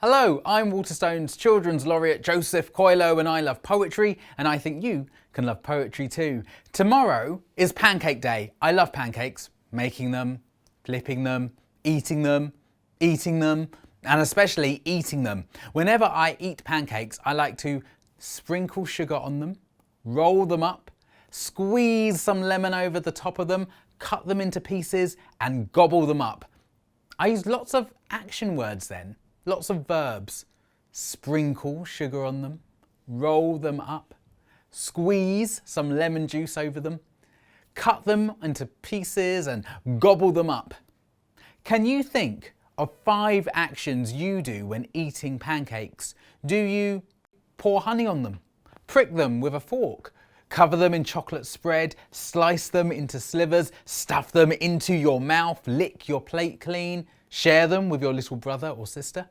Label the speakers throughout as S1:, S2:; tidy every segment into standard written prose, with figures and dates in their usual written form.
S1: Hello, I'm Waterstones Children's Laureate Joseph Coelho, and I love poetry, and I think you can love poetry too. Tomorrow is Pancake Day. I love pancakes, making them, flipping them, eating them, and especially eating them. Whenever I eat pancakes, I like to sprinkle sugar on them, roll them up, squeeze some lemon over the top of them, cut them into pieces and gobble them up. I use lots of action words then. Lots of verbs. Sprinkle sugar on them, roll them up, squeeze some lemon juice over them, cut them into pieces and gobble them up. Can you think of 5 actions you do when eating pancakes? Do you pour honey on them, prick them with a fork, cover them in chocolate spread, slice them into slivers, stuff them into your mouth, lick your plate clean, share them with your little brother or sister?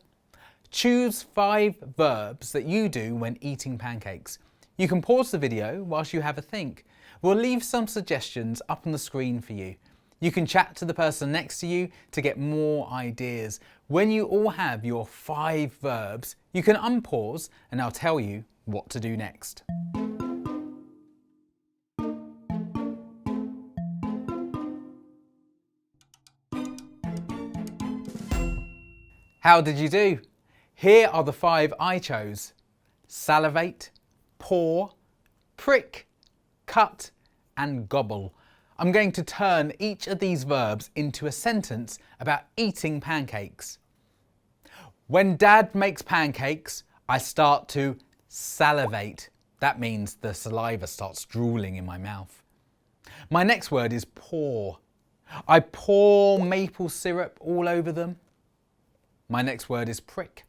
S1: Choose 5 verbs that you do when eating pancakes. You can pause the video whilst you have a think. We'll leave some suggestions up on the screen for you. You can chat to the person next to you to get more ideas. When you all have your 5 verbs, you can unpause and I'll tell you what to do next. How did you do? Here are the 5 I chose: salivate, pour, prick, cut and gobble. I'm going to turn each of these verbs into a sentence about eating pancakes. When Dad makes pancakes, I start to salivate. That means the saliva starts drooling in my mouth. My next word is pour. I pour maple syrup all over them. My next word is prick.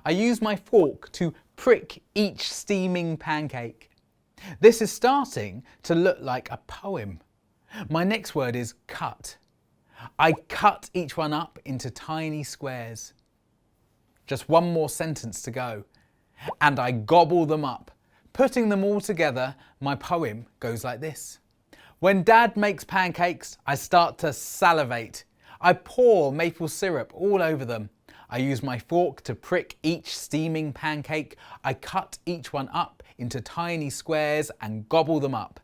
S1: I use my fork to prick each steaming pancake. This is starting to look like a poem. My next word is cut. I cut each one up into tiny squares. Just one more sentence to go. And I gobble them up. Putting them all together, my poem goes like this. When Dad makes pancakes, I start to salivate. I pour maple syrup all over them. I use my fork to prick each steaming pancake. I cut each one up into tiny squares and gobble them up.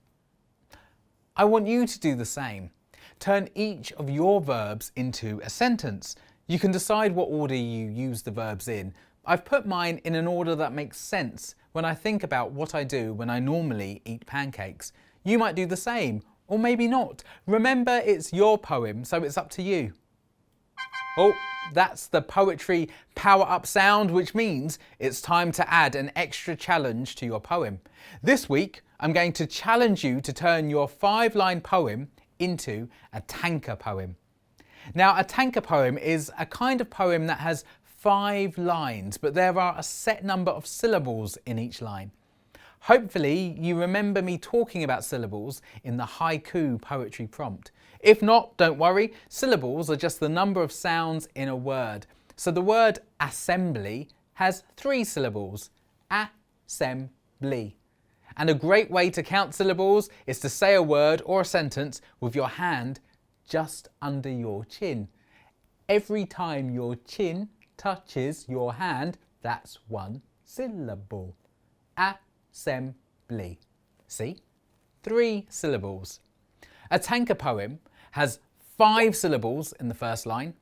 S1: I want you to do the same. Turn each of your verbs into a sentence. You can decide what order you use the verbs in. I've put mine in an order that makes sense when I think about what I do when I normally eat pancakes. You might do the same, or maybe not. Remember, it's your poem, so it's up to you. Oh, that's the poetry power-up sound, which means it's time to add an extra challenge to your poem. This week, I'm going to challenge you to turn your 5-line poem into a tanker poem. Now, a tanker poem is a kind of poem that has 5 lines, but there are a set number of syllables in each line. Hopefully, you remember me talking about syllables in the haiku poetry prompt. If not, don't worry, syllables are just the number of sounds in a word. So the word assembly has 3 syllables, assembly. And a great way to count syllables is to say a word or a sentence with your hand just under your chin. Every time your chin touches your hand, that's 1 syllable. Assembly. See? 3 syllables. A tanker poem has 5 syllables in the first line,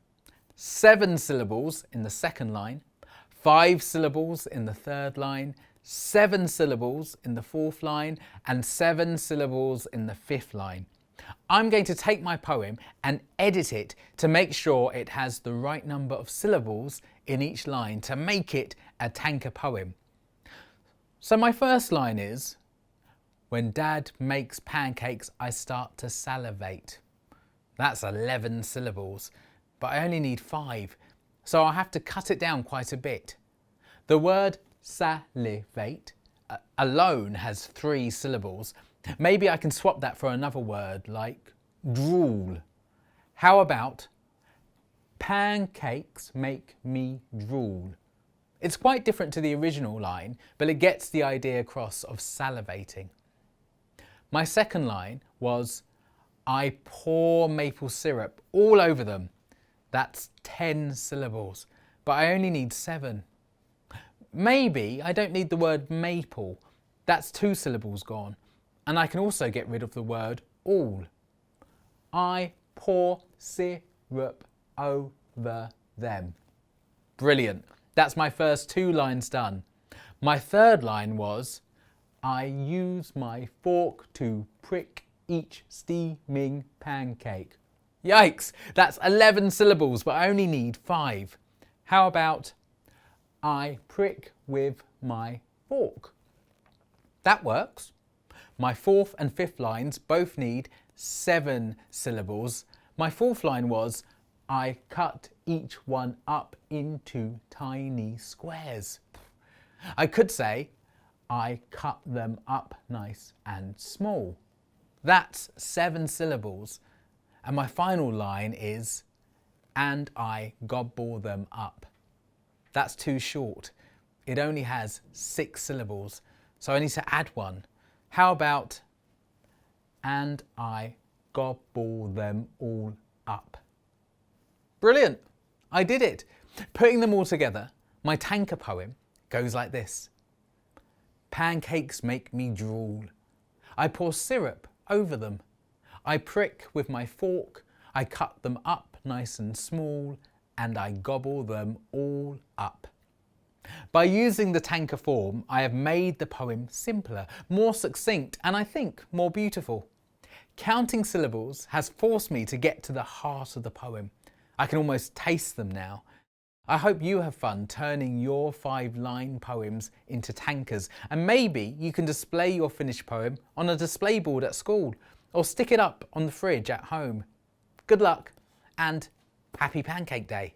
S1: 7 syllables in the second line, 5 syllables in the third line, 7 syllables in the fourth line, and 7 syllables in the 5th line. I'm going to take my poem and edit it to make sure it has the right number of syllables in each line to make it a tanker poem. So my first line is, when Dad makes pancakes, I start to salivate. That's 11 syllables, but I only need 5, so I'll have to cut it down quite a bit. The word salivate alone has 3 syllables. Maybe I can swap that for another word like drool. How about pancakes make me drool? It's quite different to the original line, but it gets the idea across of salivating. My second line was, I pour maple syrup all over them. That's 10 syllables, but I only need 7. Maybe I don't need the word maple. That's 2 syllables gone. And I can also get rid of the word all. I pour syrup over them. Brilliant. That's my first 2 lines done. My third line was, I use my fork to prick each steaming pancake. Yikes, that's 11 syllables, but I only need 5. How about, I prick with my fork? That works. My fourth and fifth lines both need 7 syllables. My fourth line was, I cut each one up into tiny squares. I could say, I cut them up nice and small. That's 7 syllables. And my final line is, and I gobble them up. That's too short. It only has 6 syllables, so I need to add one. How about, and I gobble them all up? Brilliant, I did it. Putting them all together, my tanker poem goes like this. Pancakes make me drool. I pour syrup over them. I prick with my fork, I cut them up nice and small, and I gobble them all up. By using the tanker form, I have made the poem simpler, more succinct, and I think more beautiful. Counting syllables has forced me to get to the heart of the poem. I can almost taste them now. I hope you have fun turning your 5-line poems into tankers, and maybe you can display your finished poem on a display board at school, or stick it up on the fridge at home. Good luck and happy Pancake Day.